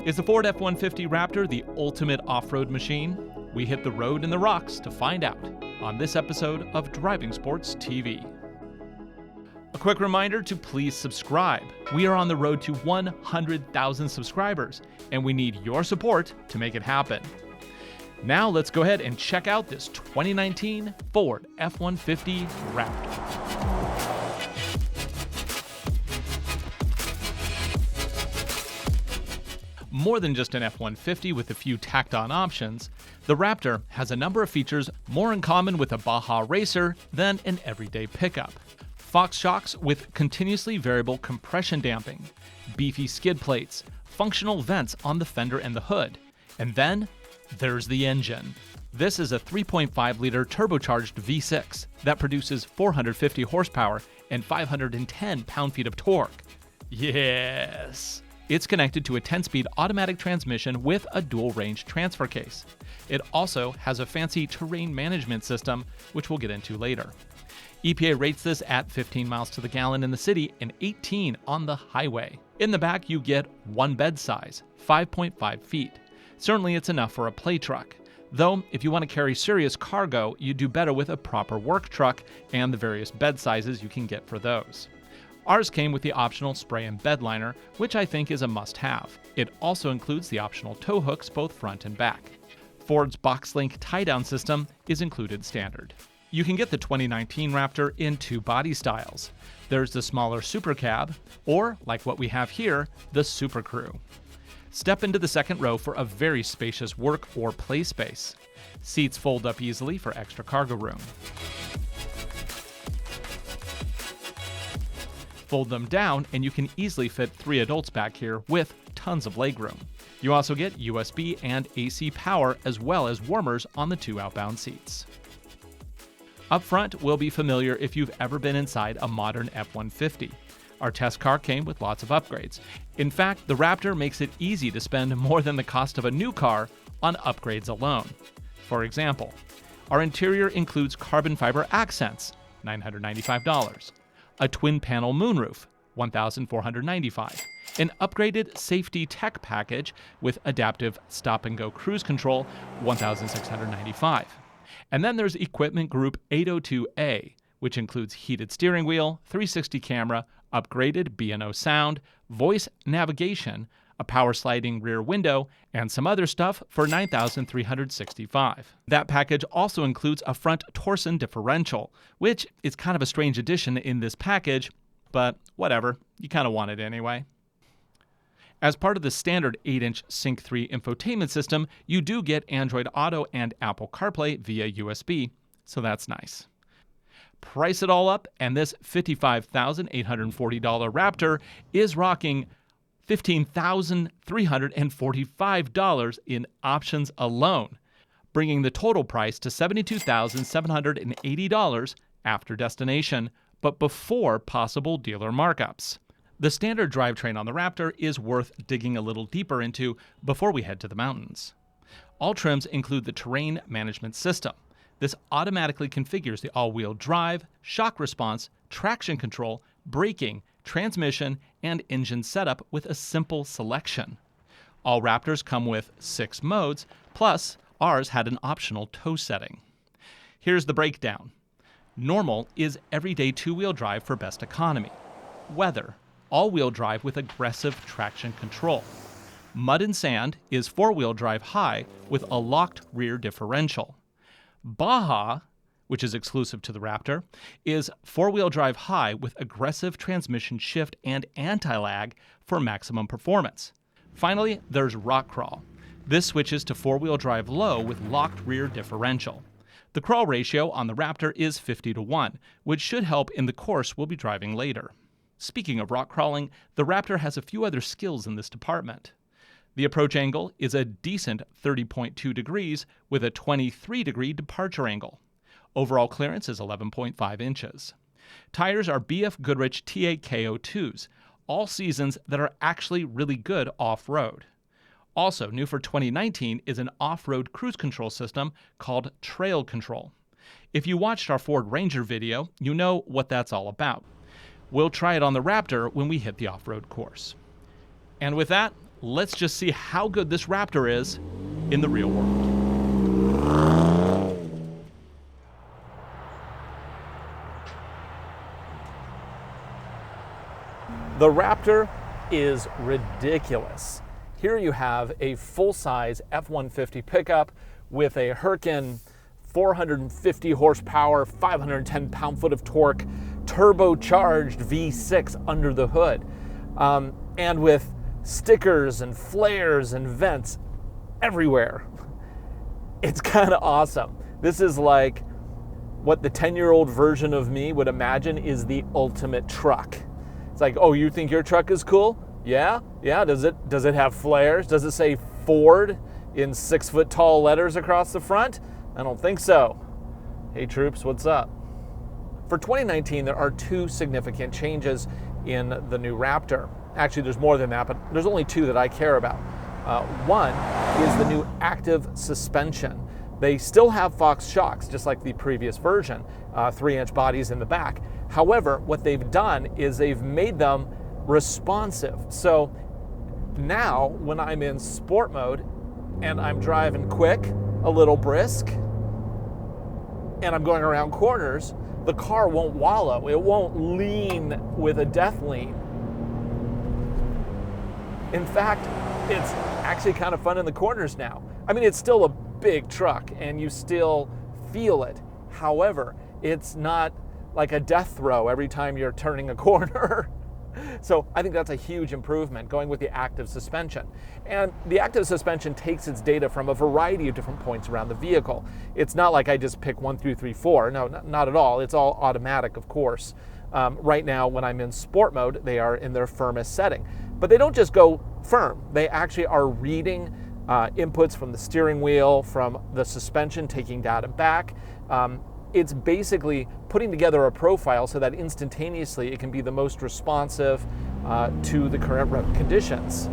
Is the Ford F-150 Raptor the ultimate off-road machine? We hit the road and the rocks to find out on this episode of Driving Sports TV. A quick reminder to please subscribe. We are on the road to 100,000 subscribers, and we need your support to make it happen. Now let's go ahead and check out this 2019 Ford F-150 Raptor. More than just an F-150 with a few tacked-on options, the Raptor has a number of features more in common with a Baja racer than an everyday pickup. Fox shocks with continuously variable compression damping, beefy skid plates, functional vents on the fender and the hood, and then there's the engine. This is a 3.5-liter turbocharged V6 that produces 450 horsepower and 510 pound-feet of torque. Yes! It's connected to a 10-speed automatic transmission with a dual-range transfer case. It also has a fancy terrain management system, which we'll get into later. EPA rates this at 15 miles to the gallon in the city and 18 on the highway. In the back, you get one bed size, 5.5 feet. Certainly it's enough for a play truck. Though, if you want to carry serious cargo, you do better with a proper work truck and the various bed sizes you can get for those. Ours came with the optional spray and bed liner, which I think is a must-have. It also includes the optional tow hooks both front and back. Ford's box-link tie-down system is included standard. You can get the 2019 Raptor in two body styles. There's the smaller Super Cab, or, like what we have here, the Super Crew. Step into the second row for a very spacious work or play space. Seats fold up easily for extra cargo room. Fold them down and you can easily fit 3 adults back here with tons of legroom. You also get USB and AC power as well as warmers on the 2 outbound seats. Up front will be familiar if you've ever been inside a modern F-150. Our test car came with lots of upgrades. In fact, the Raptor makes it easy to spend more than the cost of a new car on upgrades alone. For example, our interior includes carbon fiber accents, $995. A twin-panel moonroof, $1,495. An upgraded safety tech package with adaptive stop-and-go cruise control, $1,695. And then there's Equipment Group 802A, which includes heated steering wheel, 360 camera, upgraded B&O sound, voice navigation, a power-sliding rear window, and some other stuff for $9,365. That package also includes a front torsion differential, which is kind of a strange addition in this package, but whatever, you kind of want it anyway. As part of the standard 8-inch Sync 3 infotainment system, you do get Android Auto and Apple CarPlay via USB, so that's nice. Price it all up, and this $55,840 Raptor is rocking $15,345 in options alone, bringing the total price to $72,780 after destination, but before possible dealer markups. The standard drivetrain on the Raptor is worth digging a little deeper into before we head to the mountains. All trims include the terrain management system. This automatically configures the all-wheel drive, shock response, traction control, braking, transmission, and engine setup with a simple selection. All Raptors come with 6 modes, plus ours had an optional tow setting. Here's the breakdown. Normal is everyday 2-wheel drive for best economy. Weather, all-wheel drive with aggressive traction control. Mud and sand is 4-wheel drive high with a locked rear differential. Baja, which is exclusive to the Raptor, is 4-wheel drive high with aggressive transmission shift and anti-lag for maximum performance. Finally, there's rock crawl. This switches to 4-wheel drive low with locked rear differential. The crawl ratio on the Raptor is 50-1, which should help in the course we'll be driving later. Speaking of rock crawling, the Raptor has a few other skills in this department. The approach angle is a decent 30.2 degrees with a 23-degree departure angle. Overall clearance is 11.5 inches. Tires are BF Goodrich TA-KO2s, all seasons that are actually really good off-road. Also, new for 2019 is an off-road cruise control system called Trail Control. If you watched our Ford Ranger video, you know what that's all about. We'll try it on the Raptor when we hit the off-road course. And with that, Let's just see how good this Raptor is in the real world. The Raptor is ridiculous. Here you have a full-size F-150 pickup with a Hurricane 450 horsepower, 510 pound-foot of torque, turbocharged V6 under the hood, and with stickers and flares and vents everywhere. It's kind of awesome. This is like what the 10-year-old version of me would imagine is the ultimate truck. It's like, oh, you think your truck is cool? Yeah. Does it have flares? Does it say Ford in 6-foot tall letters across the front? I don't think so. Hey troops, what's up? For 2019, there are 2 significant changes in the new Raptor. Actually, there's more than that, but there's only 2 that I care about. One is the new active suspension. They still have Fox shocks, just like the previous version, 3-inch bodies in the back. However, what they've done is they've made them responsive. So now when I'm in sport mode and I'm driving quick, a little brisk, and I'm going around corners, the car won't wallow. It won't lean with a death lean. In fact, it's actually kind of fun in the corners now. I mean, it's still a big truck and you still feel it. However, it's not like a death throw every time you're turning a corner. So I think that's a huge improvement, going with the active suspension. And the active suspension takes its data from a variety of different points around the vehicle. It's not like I just pick 1, 2, 3, 4. No, not at all. It's all automatic, of course. Right now, when I'm in sport mode, they are in their firmest setting. But they don't just go firm. They actually are reading inputs from the steering wheel, from the suspension, taking data back. It's basically putting together a profile so that instantaneously it can be the most responsive to the current road conditions.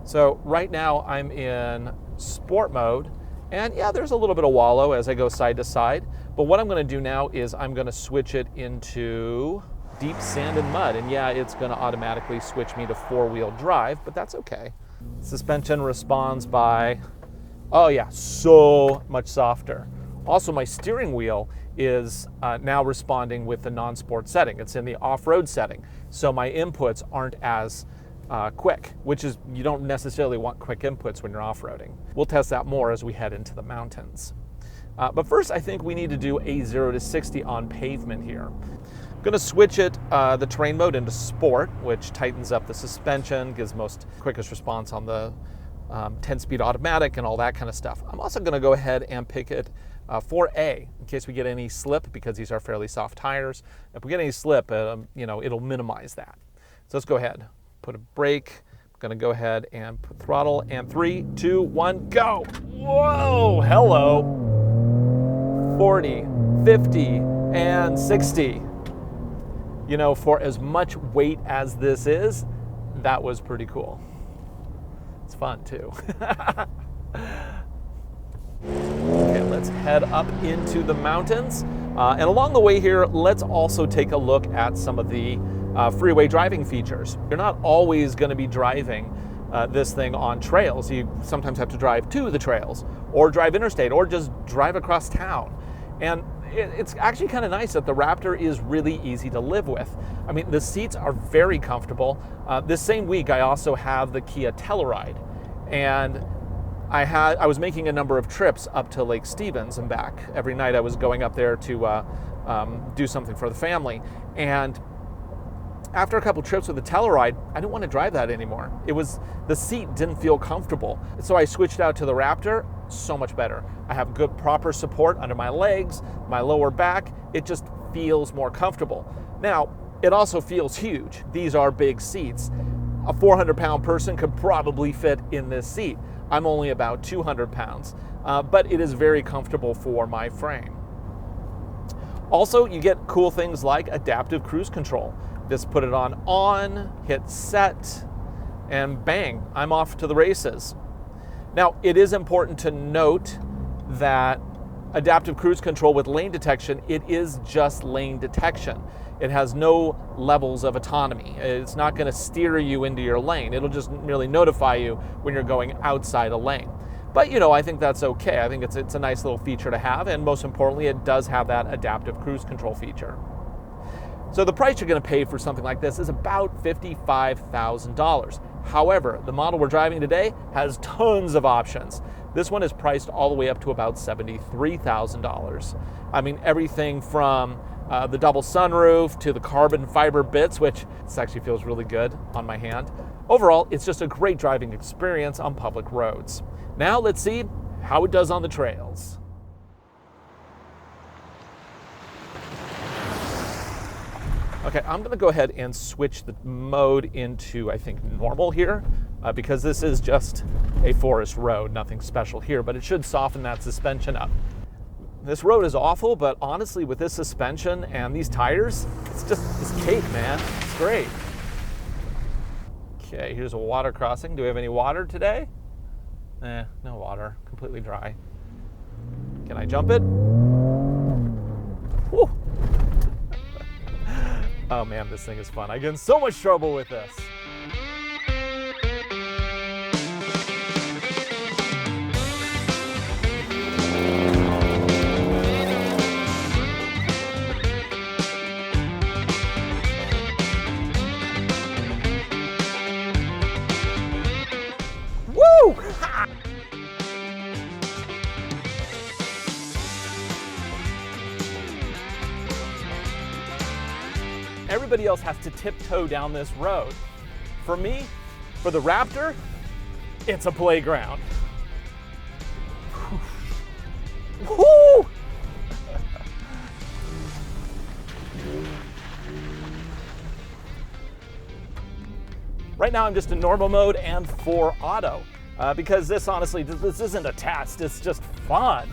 So right now I'm in sport mode, and yeah, there's a little bit of wallow as I go side to side, but what I'm going to do now is I'm going to switch it into deep sand and mud, and yeah, it's going to automatically switch me to 4-wheel drive, but that's okay. Suspension responds by, oh yeah, so much softer. Also, my steering wheel is now responding with the non-sport setting. It's in the off-road setting, so my inputs aren't as quick, which is, you don't necessarily want quick inputs when you're off-roading. We'll test that more as we head into the mountains. But first, I think we need to do a 0 to 60 on pavement here. I'm going to switch it, the terrain mode, into sport, which tightens up the suspension, gives quickest response on the 10-speed automatic and all that kind of stuff. I'm also going to go ahead and pick it for A, in case we get any slip, because these are fairly soft tires. If we get any slip, it'll minimize that. So let's go ahead, put a brake. I'm going to go ahead and put throttle, and 3, 2, 1, go! Whoa, hello! 40, 50, and 60. You know, for as much weight as this is, that was pretty cool. It's fun too. Okay, let's head up into the mountains. And along the way here, let's also take a look at some of the freeway driving features. You're not always going to be driving this thing on trails. You sometimes have to drive to the trails, or drive interstate, or just drive across town. And it's actually kind of nice that the Raptor is really easy to live with. I mean, the seats are very comfortable. This same week, I also have the Kia Telluride, and I was making a number of trips up to Lake Stevens and back. Every night I was going up there to do something for the family. And after a couple trips with the Telluride, I didn't want to drive that anymore. The seat didn't feel comfortable. So I switched out to the Raptor. So much better. I have good proper support under my legs, my lower back. It just feels more comfortable. Now, it also feels huge. These are big seats. A 400-pound person could probably fit in this seat. I'm only about 200 pounds, but it is very comfortable for my frame. Also, you get cool things like adaptive cruise control. Just put it on, hit set, and bang, I'm off to the races. Now, it is important to note that adaptive cruise control with lane detection, it is just lane detection. It has no levels of autonomy. It's not going to steer you into your lane. It'll just merely notify you when you're going outside a lane. But, I think that's okay. I think it's a nice little feature to have, and most importantly, it does have that adaptive cruise control feature. So the price you're going to pay for something like this is about $55,000. However, the model we're driving today has tons of options. This one is priced all the way up to about $73,000. I mean, everything from the double sunroof to the carbon fiber bits, which this actually feels really good on my hand. Overall, it's just a great driving experience on public roads. Now let's see how it does on the trails. Okay, I'm going to go ahead and switch the mode into, I think, normal here, because this is just a forest road, nothing special here, but it should soften that suspension up. This road is awful, but honestly, with this suspension and these tires, it's cake, man. It's great. Okay, here's a water crossing. Do we have any water today? No water. Completely dry. Can I jump it? Whew. Oh man, this thing is fun. I get in so much trouble with this. Woo! Ha! Everybody else has to tiptoe down this road. For me, for the Raptor, it's a playground. Woo! Right now I'm just in normal mode and for auto, because this honestly, this isn't a test, it's just fun.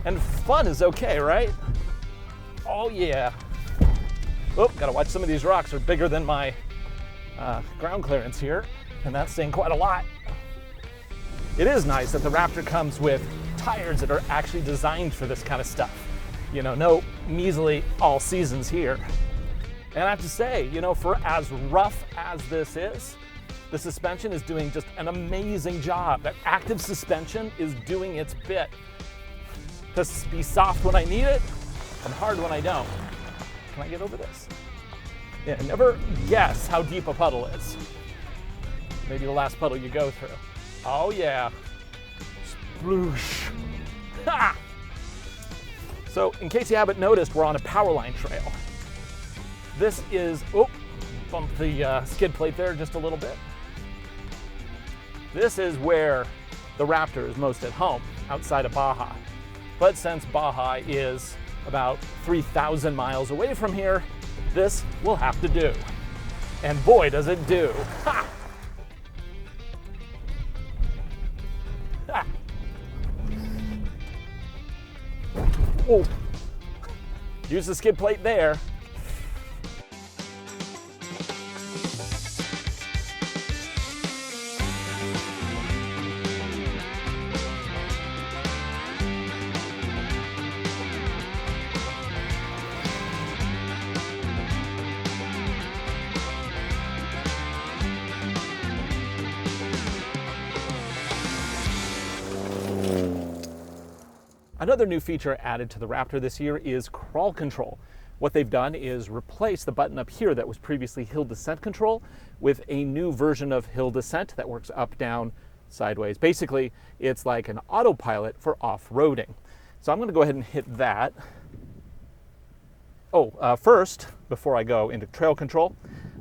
And fun is okay, right? Oh yeah. Oh, gotta watch, some of these rocks are bigger than my ground clearance here, and that's saying quite a lot. It is nice that the Raptor comes with tires that are actually designed for this kind of stuff. No measly all seasons here. And I have to say, for as rough as this is, the suspension is doing just an amazing job. That active suspension is doing its bit to be soft when I need it and hard when I don't. Can I get over this? Yeah, never guess how deep a puddle is. Maybe the last puddle you go through. Oh yeah. Sploosh. Ha! So in case you haven't noticed, we're on a power line trail. This is, bump the skid plate there just a little bit. This is where the Raptor is most at home, outside of Baja. But since Baja is about 3,000 miles away from here, this will have to do. And boy, does it do. Ha! Ha! Oh. Use the skid plate there. Another new feature added to the Raptor this year is crawl control. What they've done is replace the button up here that was previously hill descent control with a new version of hill descent that works up, down, sideways. Basically, it's like an autopilot for off-roading. So I'm going to go ahead and hit that. First, before I go into trail control,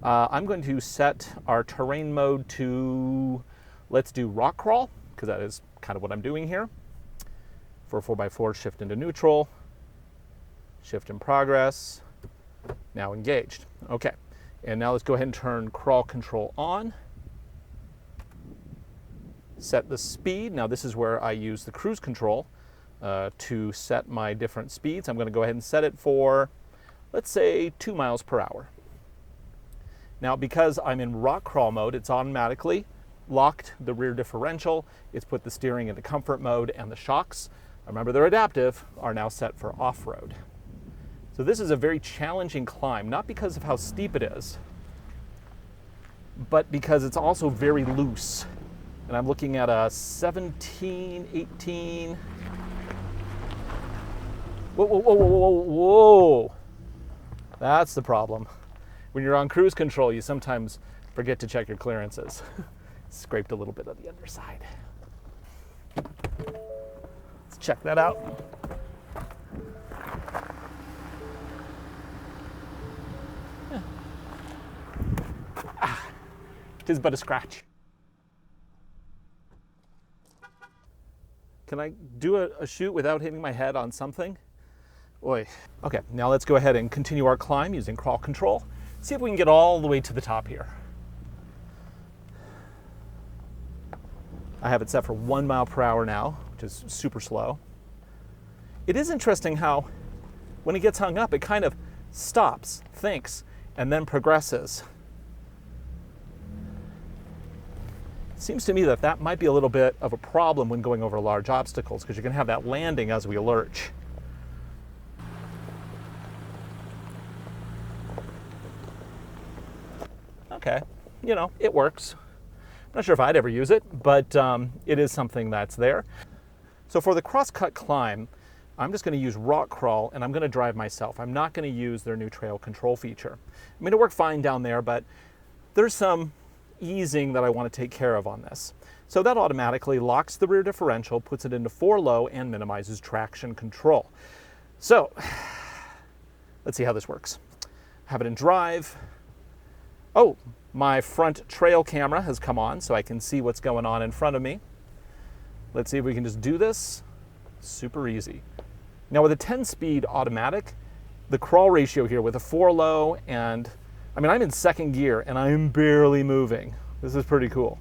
I'm going to set our terrain mode to, let's do rock crawl, because that is kind of what I'm doing here. For 4x4, shift into neutral, shift in progress, now engaged. Okay, and now let's go ahead and turn crawl control on. Set the speed. Now this is where I use the cruise control to set my different speeds. I'm going to go ahead and set it for, let's say, 2 miles per hour. Now because I'm in rock crawl mode, it's automatically locked the rear differential. It's put the steering into comfort mode and the shocks remember they're adaptive, are now set for off-road. So this is a very challenging climb, not because of how steep it is, but because it's also very loose. And I'm looking at a 17, 18. Whoa, whoa, whoa, whoa, whoa, whoa. That's the problem. When you're on cruise control, you sometimes forget to check your clearances. Scraped a little bit of the underside. Let's check that out. Yeah. Tis but a scratch. Can I do a shoot without hitting my head on something? Oy. Okay, now let's go ahead and continue our climb using crawl control. See if we can get all the way to the top here. I have it set for 1 mile per hour now, which is super slow. It is interesting how when it gets hung up, it kind of stops, thinks, and then progresses. Seems to me that that might be a little bit of a problem when going over large obstacles, because you're going to have that landing as we lurch. Okay, you know, it works. I'm not sure if I'd ever use it, but it is something that's there. So for the cross-cut climb, I'm just going to use rock crawl, and I'm going to drive myself. I'm not going to use their new trail control feature. I mean, it worked fine down there, but there's some easing that I want to take care of on this. So that automatically locks the rear differential, puts it into 4 low, and minimizes traction control. So let's see how this works. Have it in drive. Oh, my front trail camera has come on, so I can see what's going on in front of me. Let's see if we can just do this. Super easy. Now with a 10-speed automatic, the crawl ratio here with a 4 low, and I mean, I'm in second gear and I'm barely moving. This is pretty cool.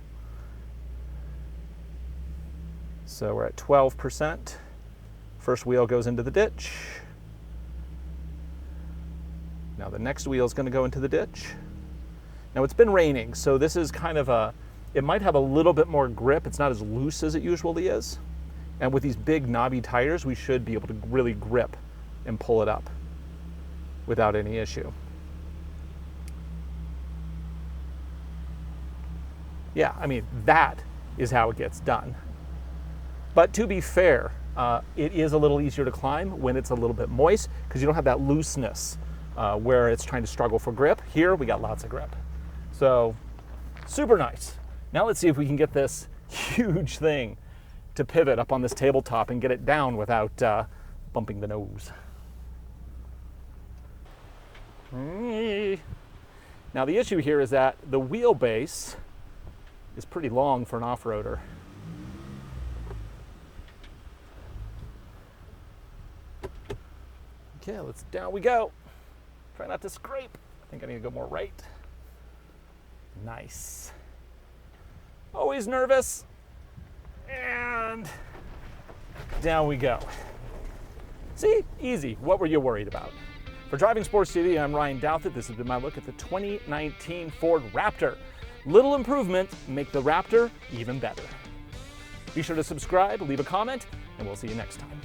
So we're at 12%. First wheel goes into the ditch. Now the next wheel is going to go into the ditch. Now it's been raining, so this is kind of it might have a little bit more grip. It's not as loose as it usually is. And with these big knobby tires, we should be able to really grip and pull it up without any issue. Yeah, I mean, that is how it gets done. But to be fair, it is a little easier to climb when it's a little bit moist, because you don't have that looseness where it's trying to struggle for grip. Here, we got lots of grip. So, super nice. Now let's see if we can get this huge thing to pivot up on this tabletop and get it down without bumping the nose. Now the issue here is that the wheelbase is pretty long for an off-roader. Okay, down we go. Try not to scrape. I think I need to go more right. Nice. Always nervous. And down we go. See, easy. What were you worried about? For Driving Sports TV, I'm Ryan Douthit. This has been my look at the 2019 Ford Raptor. Little improvements make the Raptor even better. Be sure to subscribe, leave a comment, and we'll see you next time.